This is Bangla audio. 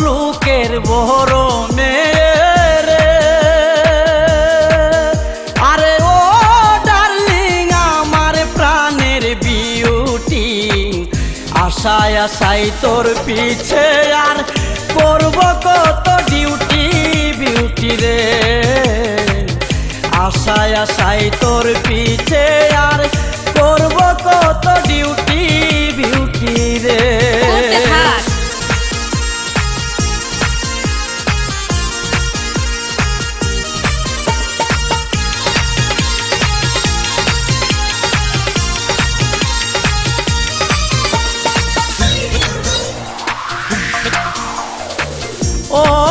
লোকের বহরমে রে। আরে ও ডার্লিং আমার প্রাণের বিউটি, আশায় আশায় তোর পিছে আর করব কত ডিউটি বিউটি রে। আশায় আশায় তোর পিছে আর করব কত ডিউটি বিউটি রে। ও